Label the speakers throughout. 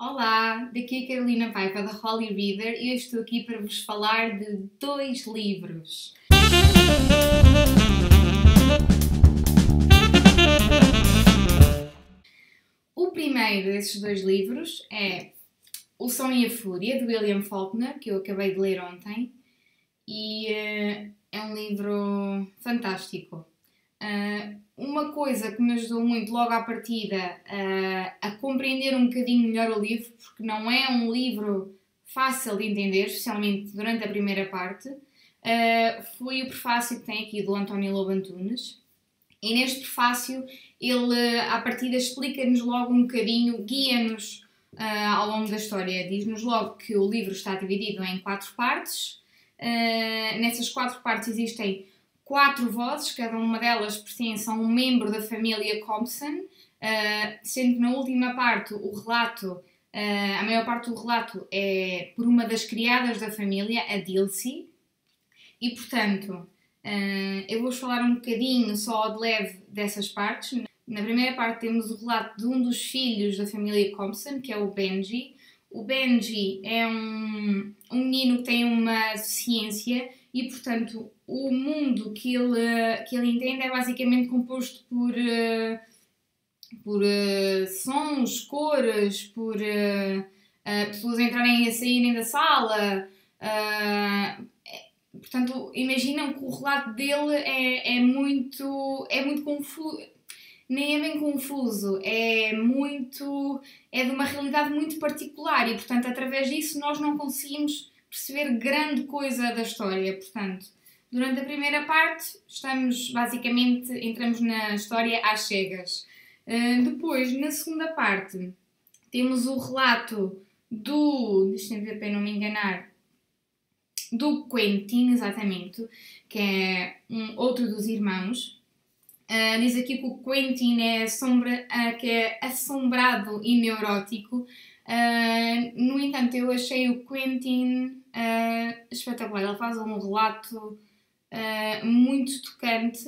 Speaker 1: Olá, daqui a Carolina Paiva da Holy Reader e eu estou aqui para vos falar de dois livros. O primeiro desses dois livros é O Som e a Fúria, de William Faulkner, que eu acabei de ler ontem, e é um livro fantástico. Uma coisa que me ajudou muito logo à partida a compreender um bocadinho melhor o livro, porque não é um livro fácil de entender, especialmente durante a primeira parte, foi o prefácio que tem aqui do António Lobo Antunes. E neste prefácio ele, à partida, explica-nos logo um bocadinho, guia-nos ao longo da história. Diz-nos logo que o livro está dividido em 4 partes. Nessas 4 partes existem 4 vozes, cada uma delas pertence a um membro da família Compson, sendo que na última parte o relato, a maior parte do relato é por uma das criadas da família, a Dilsey, e portanto eu vou-vos falar um bocadinho só de leve dessas partes. Na primeira parte temos o relato de um dos filhos da família Compson, que é o Benji. O Benji é um menino que tem uma deficiência e, portanto, o mundo que ele entende é basicamente composto por sons, cores, por pessoas entrarem e saírem da sala. Portanto, imaginam que o relato dele é muito confuso. Nem é bem confuso, é de uma realidade muito particular e, portanto, através disso nós não conseguimos perceber grande coisa da história. Portanto, durante a primeira parte entramos na história às cegas. Depois, na segunda parte, temos o relato deixem-me ver para não me enganar, do Quentin, exatamente, que é outro dos irmãos. Diz aqui que o Quentin que é assombrado e neurótico. No entanto, eu achei o Quentin espetacular. Ele faz um relato muito tocante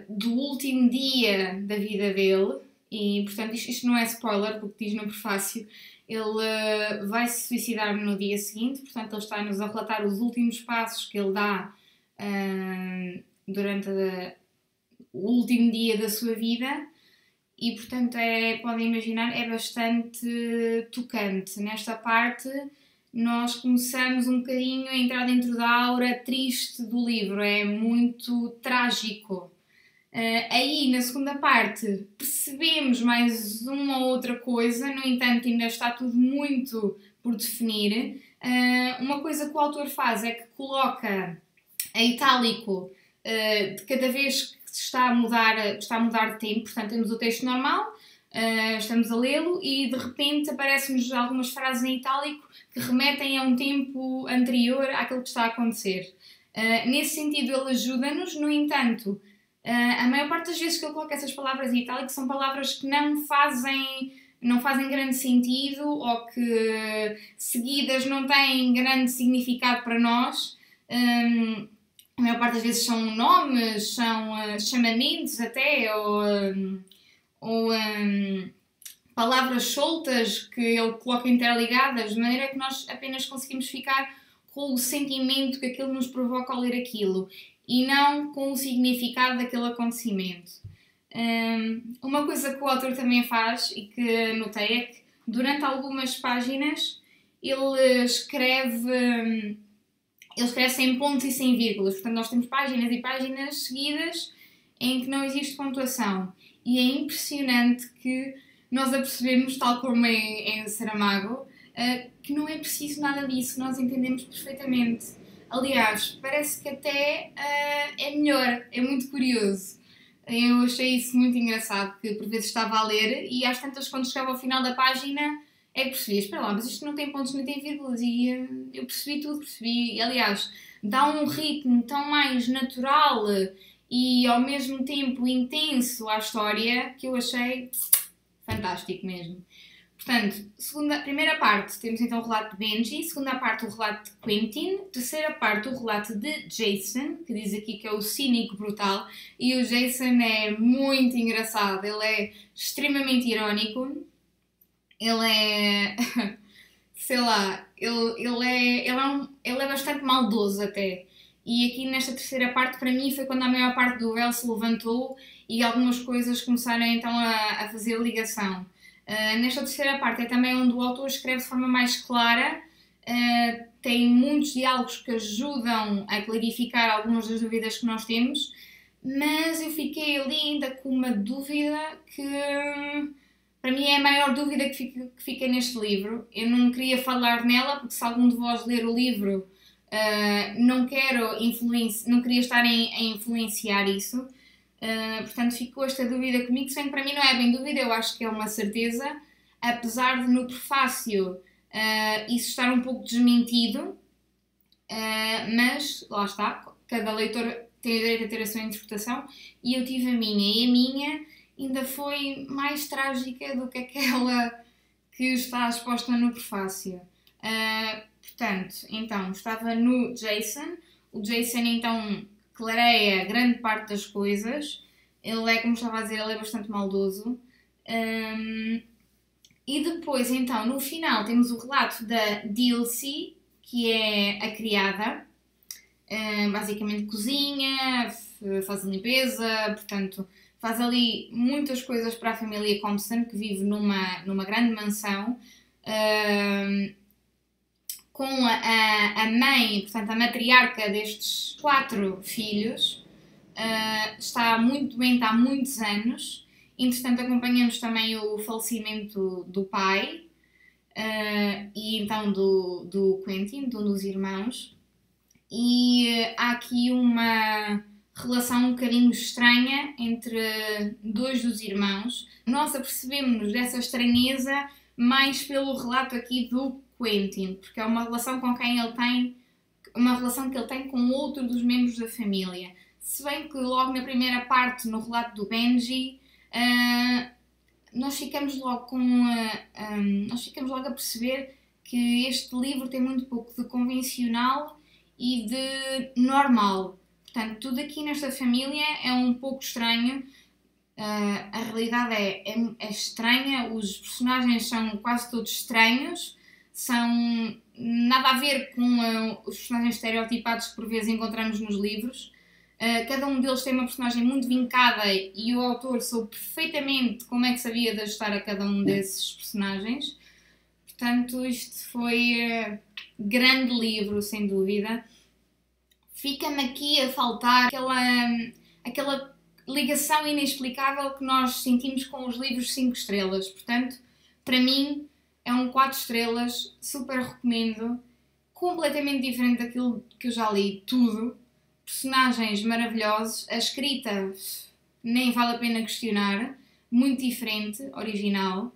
Speaker 1: do último dia da vida dele. E, portanto, isto não é spoiler, porque diz no prefácio. Ele vai se suicidar no dia seguinte, portanto, ele está-nos a relatar os últimos passos que ele dá durante o último dia da sua vida e, portanto, podem imaginar, é bastante tocante. Nesta parte, nós começamos um bocadinho a entrar dentro da aura triste do livro, é muito trágico. Aí, na segunda parte, percebemos mais uma ou outra coisa, no entanto, ainda está tudo muito por definir. Uma coisa que o autor faz é que coloca a itálico de cada vez que está a mudar de tempo. Portanto, temos o texto normal, estamos a lê-lo e de repente aparecem-nos algumas frases em itálico que remetem a um tempo anterior àquilo que está a acontecer. Nesse sentido, ele ajuda-nos, no entanto, a maior parte das vezes que ele coloca essas palavras em itálico são palavras que não fazem grande sentido ou que seguidas não têm grande significado para nós. A maior parte das vezes são nomes, são chamamentos até, ou palavras soltas que ele coloca interligadas, de maneira que nós apenas conseguimos ficar com o sentimento que aquilo nos provoca ao ler aquilo e não com o significado daquele acontecimento. Uma coisa que o autor também faz e que notei é que durante algumas páginas ele escreve sem pontos e sem vírgulas. Portanto, nós temos páginas e páginas seguidas em que não existe pontuação. E é impressionante que nós apercebemos, tal como em Saramago, que não é preciso nada disso, nós entendemos perfeitamente. Aliás, parece que até é melhor, é muito curioso. Eu achei isso muito engraçado, que por vezes estava a ler e às tantas, quando chegava ao final da página, é que percebi, espera lá, mas isto não tem pontos nem tem vírgulas, e eu percebi tudo, e aliás, dá um ritmo tão mais natural e ao mesmo tempo intenso à história que eu achei fantástico mesmo. Portanto, primeira parte temos então o relato de Benji, segunda parte o relato de Quentin, terceira parte o relato de Jason, que diz aqui que é o cínico brutal, e o Jason é muito engraçado, ele é extremamente irónico, ele é, sei lá, ele é bastante maldoso até. E aqui nesta terceira parte, para mim, foi quando a maior parte do véu se levantou e algumas coisas começaram então a fazer ligação. Nesta terceira parte é também onde o autor escreve de forma mais clara, tem muitos diálogos que ajudam a clarificar algumas das dúvidas que nós temos, mas eu fiquei ali ainda com uma dúvida que para mim é a maior dúvida que fica neste livro. Eu não queria falar nela porque se algum de vós ler o livro não queria estar a influenciar isso. Portanto, ficou esta dúvida comigo, se bem que para mim não é bem dúvida, eu acho que é uma certeza, apesar de no prefácio isso estar um pouco desmentido, mas lá está, cada leitor tem o direito a ter a sua interpretação e eu tive a minha, e a minha ainda foi mais trágica do que aquela que está exposta no prefácio. Portanto, então, estava no Jason, o Jason então clareia grande parte das coisas. Ele é, como estava a dizer, ele é bastante maldoso. E depois, então, no final, temos o relato da Dilcy, que é a criada. Basicamente cozinha, faz a limpeza, portanto, faz ali muitas coisas para a família Compson, que vive numa grande mansão. Com a mãe, portanto a matriarca destes 4 filhos, está muito doente há muitos anos. Entretanto, acompanhamos também o falecimento do pai e então do Quentin, de um dos irmãos. E há aqui uma relação um bocadinho estranha entre 2 dos irmãos. Nós apercebemos-nos dessa estranheza mais pelo relato aqui do Quentin, porque é uma relação com quem ele tem, uma relação que ele tem com outro dos membros da família. Se bem que logo na primeira parte, no relato do Benji, nós ficamos logo a perceber que este livro tem muito pouco de convencional e de normal. Portanto, tudo aqui nesta família é um pouco estranho. A realidade é estranha, os personagens são quase todos estranhos, são nada a ver com os personagens estereotipados que por vezes encontramos nos livros. Cada um deles tem uma personagem muito vincada e o autor soube perfeitamente como é que sabia de ajustar a cada um desses personagens. Portanto, isto foi grande livro, sem dúvida. Fica-me aqui a faltar aquela ligação inexplicável que nós sentimos com os livros 5 estrelas. Portanto, para mim, é um 4 estrelas, super recomendo, completamente diferente daquilo que eu já li, tudo. Personagens maravilhosos, a escrita nem vale a pena questionar, muito diferente, original.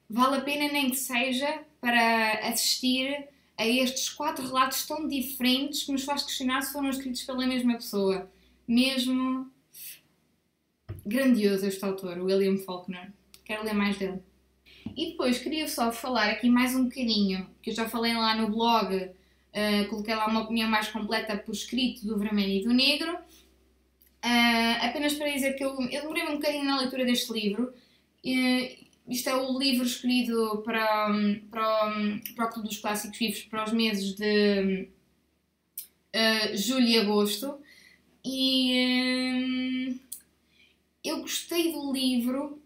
Speaker 1: Vale a pena nem que seja para assistir a estes 4 relatos tão diferentes que nos faz questionar se foram escritos pela mesma pessoa. Mesmo grandioso este autor, William Faulkner. Quero ler mais dele. E depois queria só falar aqui mais um bocadinho, que eu já falei lá no blog, coloquei lá uma opinião mais completa por escrito do Vermelho e do Negro. Apenas para dizer que eu demorei um bocadinho na leitura deste livro. Isto é o livro escolhido para o Clube dos Clássicos Vivos para os meses de julho e agosto. E eu gostei do livro.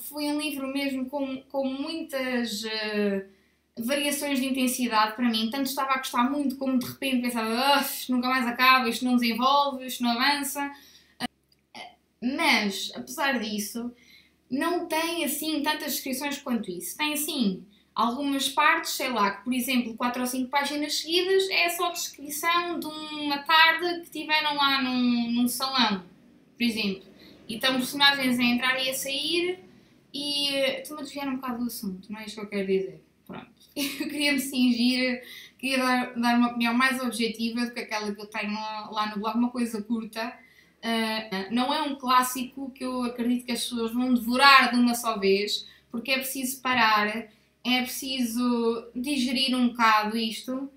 Speaker 1: Foi um livro mesmo com muitas variações de intensidade para mim. Tanto estava a gostar muito como de repente pensava isto nunca mais acaba, isto não desenvolve, isto não avança. Mas, apesar disso, não tem assim tantas descrições quanto isso. Tem assim algumas partes, sei lá, que por exemplo 4 ou 5 páginas seguidas é só descrição de uma tarde que tiveram lá num salão, por exemplo. E estão personagens a entrar e a sair e estou-me a desviar um bocado do assunto, não é isto que eu quero dizer. Pronto. Eu queria me cingir, queria dar uma opinião mais objetiva do que aquela que eu tenho lá no blog, uma coisa curta. Não é um clássico que eu acredito que as pessoas vão devorar de uma só vez, porque é preciso parar, é preciso digerir um bocado isto,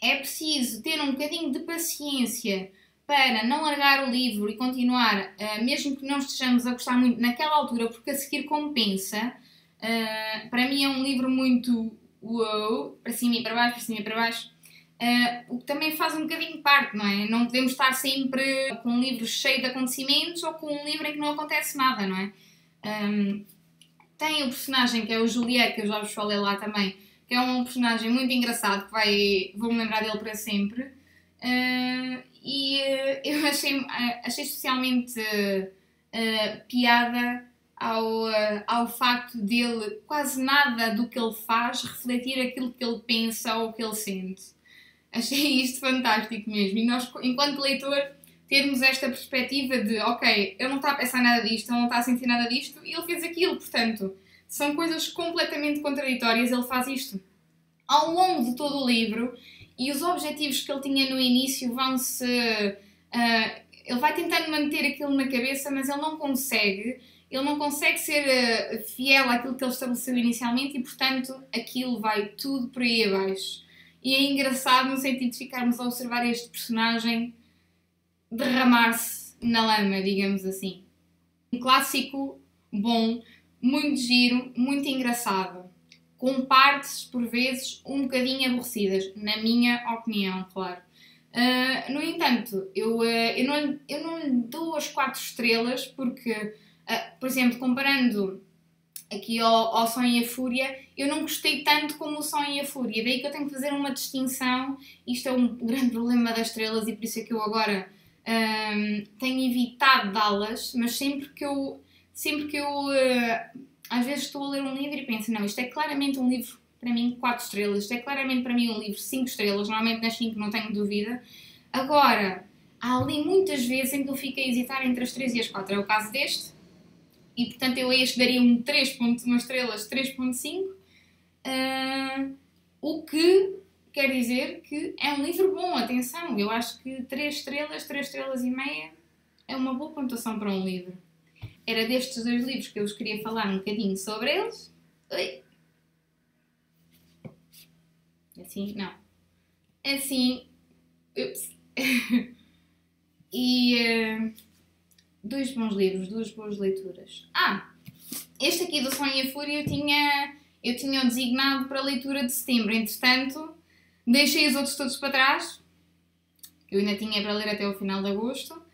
Speaker 1: é preciso ter um bocadinho de paciência para não largar o livro e continuar, mesmo que não estejamos a gostar muito naquela altura, porque a seguir compensa. Para mim é um livro muito uou, para cima e para baixo, para cima e para baixo. O que também faz um bocadinho parte, não é? Não podemos estar sempre com um livro cheio de acontecimentos ou com um livro em que não acontece nada, não é? Tem o personagem que é o Juliet, que eu já vos falei lá também, que é um personagem muito engraçado, que vou-me lembrar dele para sempre. Eu achei especialmente piada ao facto dele quase nada do que ele faz refletir aquilo que ele pensa ou que ele sente. Achei isto fantástico mesmo. E nós, enquanto leitor, termos esta perspectiva de ok, ele não está a pensar nada disto, ele não está a sentir nada disto e ele fez aquilo. Portanto, são coisas completamente contraditórias. Ele faz isto ao longo de todo o livro e os objetivos que ele tinha no início vão-se... ele vai tentando manter aquilo na cabeça, mas ele não consegue. Ele não consegue ser fiel àquilo que ele estabeleceu inicialmente e, portanto, aquilo vai tudo por aí abaixo. E é engraçado no sentido de ficarmos a observar este personagem derramar-se na lama, digamos assim. Um clássico bom, muito giro, muito engraçado. Com partes, por vezes, um bocadinho aborrecidas, na minha opinião, claro. No entanto, eu não lhe dou as 4 estrelas porque, por exemplo, comparando aqui ao Som e a Fúria, eu não gostei tanto como o Som e a Fúria. Daí que eu tenho que fazer uma distinção. Isto é um grande problema das estrelas e por isso é que eu agora tenho evitado dá-las, mas sempre que eu às vezes estou a ler um livro e penso, não, isto é claramente um livro para mim 4 estrelas, isto é claramente para mim um livro 5 estrelas, normalmente nas 5 não tenho dúvida. Agora, há ali muitas vezes em que eu fico a hesitar entre as 3 e as 4, é o caso deste, e portanto eu a este daria um 3.1 estrelas, 3.5, o que quer dizer que é um livro bom, atenção, eu acho que 3 estrelas e meia é uma boa pontuação para um livro. Era destes 2 livros que eu vos queria falar um bocadinho sobre eles. Oi. Assim, não. Assim, ups. E 2 bons livros, 2 boas leituras. Este aqui do Sonho e a Fúria eu tinha o designado para a leitura de setembro. Entretanto, deixei os outros todos para trás. Eu ainda tinha para ler até o final de agosto.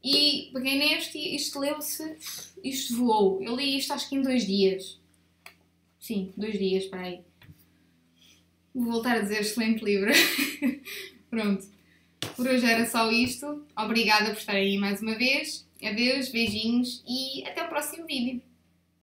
Speaker 1: E peguei neste e isto voou. Eu li isto acho que em 2 dias. Sim, 2 dias, para aí. Vou voltar a dizer excelente livro. Pronto. Por hoje era só isto. Obrigada por estarem aí mais uma vez. Adeus, beijinhos e até o próximo vídeo.